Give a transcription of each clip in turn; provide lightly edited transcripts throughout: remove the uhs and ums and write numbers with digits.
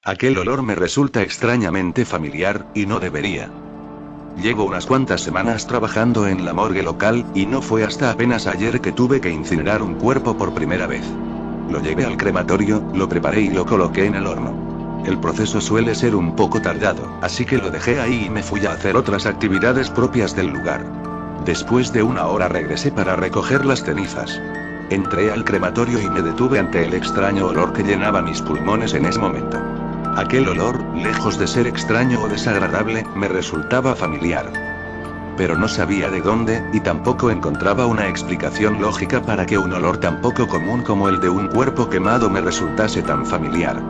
Aquel olor me resulta extrañamente familiar, y no debería. Llevo unas cuantas semanas trabajando en la morgue local, y no fue hasta apenas ayer que tuve que incinerar un cuerpo por primera vez. Lo llevé al crematorio, lo preparé y lo coloqué en el horno. El proceso suele ser un poco tardado, así que lo dejé ahí y me fui a hacer otras actividades propias del lugar. Después de una hora regresé para recoger las cenizas. Entré al crematorio y me detuve ante el extraño olor que llenaba mis pulmones en ese momento. Aquel olor, lejos de ser extraño o desagradable, me resultaba familiar. Pero no sabía de dónde, y tampoco encontraba una explicación lógica para que un olor tan poco común como el de un cuerpo quemado me resultase tan familiar.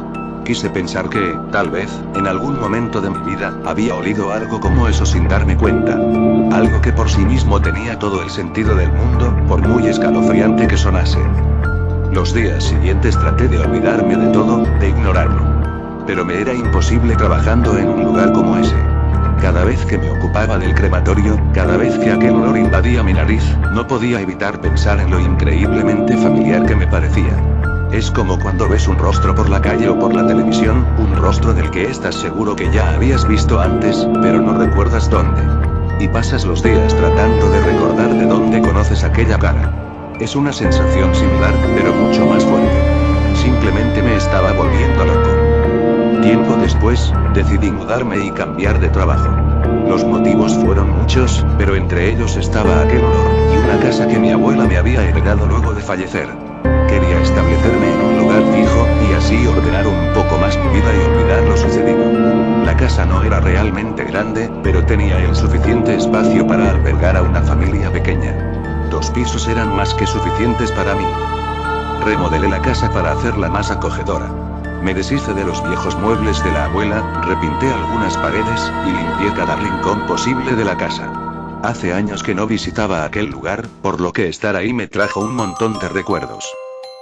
Quise pensar que, tal vez, en algún momento de mi vida, había olido algo como eso sin darme cuenta. Algo que por sí mismo tenía todo el sentido del mundo, por muy escalofriante que sonase. Los días siguientes traté de olvidarme de todo, de ignorarlo. Pero me era imposible trabajando en un lugar como ese. Cada vez que me ocupaba del crematorio, cada vez que aquel olor invadía mi nariz, no podía evitar pensar en lo increíblemente familiar que me parecía. Es como cuando ves un rostro por la calle o por la televisión, un rostro del que estás seguro que ya habías visto antes, pero no recuerdas dónde. Y pasas los días tratando de recordar de dónde conoces aquella cara. Es una sensación similar, pero mucho más fuerte. Simplemente me estaba volviendo loco. Tiempo después, decidí mudarme y cambiar de trabajo. Los motivos fueron muchos, pero entre ellos estaba aquel olor, y una casa que mi abuela me había heredado luego de fallecer. Quería establecerme en un lugar fijo, y así ordenar un poco más mi vida y olvidar lo sucedido. La casa no era realmente grande, pero tenía el suficiente espacio para albergar a una familia pequeña. 2 pisos eran más que suficientes para mí. Remodelé la casa para hacerla más acogedora. Me deshice de los viejos muebles de la abuela, repinté algunas paredes, y limpié cada rincón posible de la casa. Hace años que no visitaba aquel lugar, por lo que estar ahí me trajo un montón de recuerdos.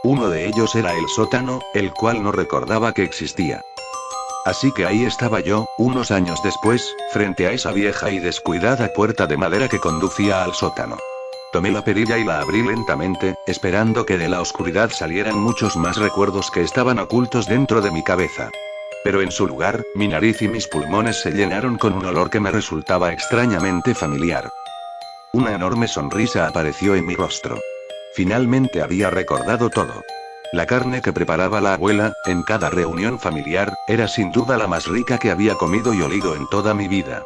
Uno de ellos era el sótano, el cual no recordaba que existía. Así que ahí estaba yo, unos años después, frente a esa vieja y descuidada puerta de madera que conducía al sótano. Tomé la perilla y la abrí lentamente, esperando que de la oscuridad salieran muchos más recuerdos que estaban ocultos dentro de mi cabeza. Pero en su lugar, mi nariz y mis pulmones se llenaron con un olor que me resultaba extrañamente familiar. Una enorme sonrisa apareció en mi rostro. Finalmente había recordado todo. La carne que preparaba la abuela, en cada reunión familiar, era sin duda la más rica que había comido y olido en toda mi vida.